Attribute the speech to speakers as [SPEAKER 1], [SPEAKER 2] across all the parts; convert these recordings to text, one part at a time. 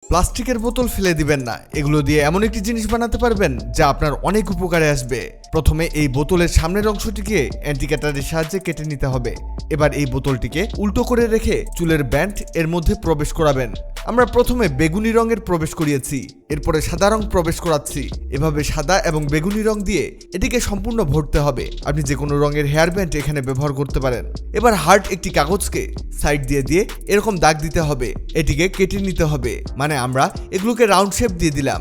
[SPEAKER 1] প্লাস্টিকের বোতল ফেলে দিবেন না, এগুলো দিয়ে এমন একটি জিনিস বানাতে পারবেন যা আপনার অনেক উপকারে আসবে। প্রথমে এই বোতলের সামনের অংশটিকে অ্যান্টিকাটারের সাহায্যে কেটে নিতে হবে। এবার এই বোতলটিকে উল্টো করে রেখে চুলের ব্যান্ড এর মধ্যে প্রবেশ করাবেন। আমরা প্রথমে বেগুনি রঙের প্রবেশ করিয়েছি, এরপরে সাদা রং প্রবেশ করাচ্ছি। এভাবে সাদা এবং বেগুনি রং দিয়ে এটিকে সম্পূর্ণ ভরতে হবে। আপনি যে কোনো রঙের হেয়ার ব্যান্ড এখানে ব্যবহার করতে পারেন। এবার হার্ড একটি কাগজকে সাইড দিয়ে দিয়ে এরকম দাগ দিতে হবে, এটিকে কেটে নিতে হবে, মানে আমরা এগুলোকে রাউন্ড শেপ দিয়ে দিলাম।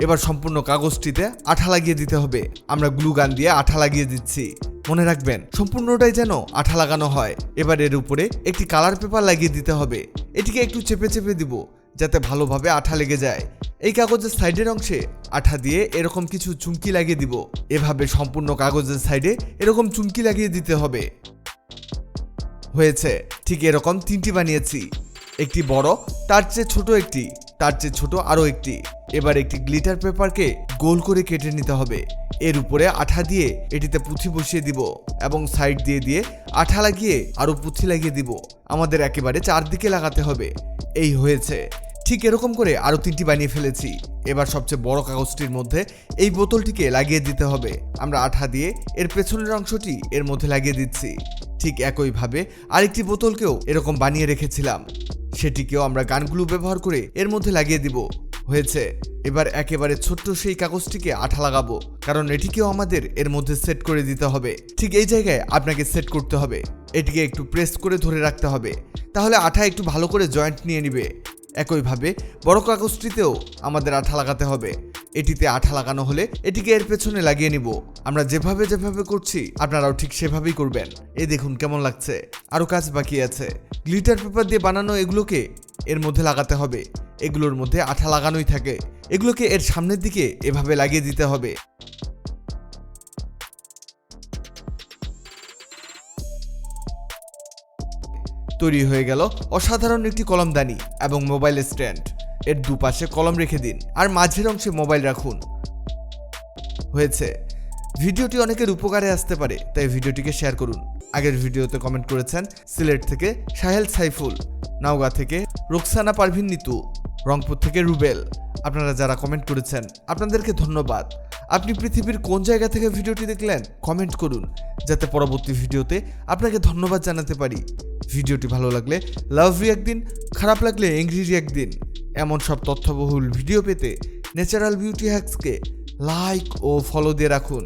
[SPEAKER 1] এবার সম্পূর্ণ কাগজটিতে আঠা লাগিয়ে দিতে হবে। আমরা গ্লু গান দিয়ে আঠা লাগিয়ে দিচ্ছি। মনে রাখবেন সম্পূর্ণটাই যেন আঠা লাগানো হয়। এবার এর উপরে একটি কালার পেপার লাগিয়ে দিতে হবে। এটিকে একটু চেপে চেপে দিব যাতে ভালোভাবে আঠা লেগে যায়। এই কাগজের সাইডের অংশে আঠা দিয়ে এরকম কিছু চুমকি লাগিয়ে দিব। এভাবে সম্পূর্ণ কাগজের সাইডে এরকম চুমকি লাগিয়ে দিতে হবে। হয়েছে, ঠিক এরকম 3টি বানিয়েছি। একটি বড়, তার চেয়ে ছোট একটি, তার চেয়ে ছোট আরও একটি। এবার একটি গ্লিটার পেপারকে গোল করে কেটে নিতে হবে। এর উপরে আঠা দিয়ে এটিতে পুঁথি বসিয়ে দিব এবং সাইড দিয়ে দিয়ে আঠা লাগিয়ে আরও পুঁথি লাগিয়ে দিব। আমাদের একেবারে চারদিকে লাগাতে হবে। এই হয়েছে, ঠিক এরকম করে আরও 3টি বানিয়ে ফেলেছি। এবার সবচেয়ে বড় কাগজটির মধ্যে এই বোতলটিকে লাগিয়ে দিতে হবে। আমরা আঠা দিয়ে এর পেছনের অংশটি এর মধ্যে লাগিয়ে দিচ্ছি। ঠিক একইভাবে আরেকটি বোতলকেও এরকম বানিয়ে রেখেছিলাম, সেটিকেও আমরা গানগুলো ব্যবহার করে এর মধ্যে লাগিয়ে দিব। হয়েছে, এবার একেবারে ছোট্ট সেই কাগজটিকে আঠা লাগাবো, কারণ এটিকেও আমাদের এর মধ্যে সেট করে দিতে হবে। ঠিক এই জায়গায় আপনাকে সেট করতে হবে। এটিকে একটু প্রেস করে ধরে রাখতে হবে, তাহলে আঠা একটু ভালো করে জয়েন্ট নিয়ে নিবে। একইভাবে বড় কাগজটিতেও আমাদের আঠা লাগাতে হবে। এটিতে আঠা লাগানো হলে এটিকে এর পেছনে লাগিয়ে নিব। আমরা যেভাবে যেভাবে করছি আপনারাও ঠিক সেভাবেই করবেন। এই দেখুন কেমন লাগছে। আরও কাজ বাকি আছে। গ্লিটার পেপার দিয়ে বানানো এগুলোকে এর মধ্যে লাগাতে হবে। এগুলোর মধ্যে আঠা লাগানোই থাকে। এগুলোকে এর সামনের দিকে এভাবে লাগিয়ে দিতে হবে। তৈরি হয়ে গেল অসাধারণ একটি কলমদানি এবং মোবাইল স্ট্যান্ড। এর দুপাশে কলম রেখে দিন আর মাঝের অংশে মোবাইল রাখুন। হয়েছে, ভিডিওটি অনেকের উপকারে আসতে পারে, তাই ভিডিওটিকে শেয়ার করুন। আগের ভিডিওতে কমেন্ট করেছেন সিলেট থেকে সাহেল সাইফুল, নওগাঁ থেকে রোকসানা পারভিন নিতু, রংপুর থেকে রুবেল। আপনারা যারা কমেন্ট করেছেন আপনাদেরকে ধন্যবাদ। আপনি পৃথিবীর কোন জায়গা থেকে ভিডিওটি দেখলেন কমেন্ট করুন, যাতে পরবর্তী ভিডিওতে আপনাকে ধন্যবাদ জানাতে পারি। ভিডিওটি ভালো লাগলে লাভ রিঅ্যাক্ট দিন, খারাপ লাগলে এংরি রিঅ্যাক্ট দিন। এমন সব তথ্যবহুল ভিডিও পেতে ন্যাচারাল বিউটি হ্যাক্সকে লাইক ও ফলো দিয়ে রাখুন।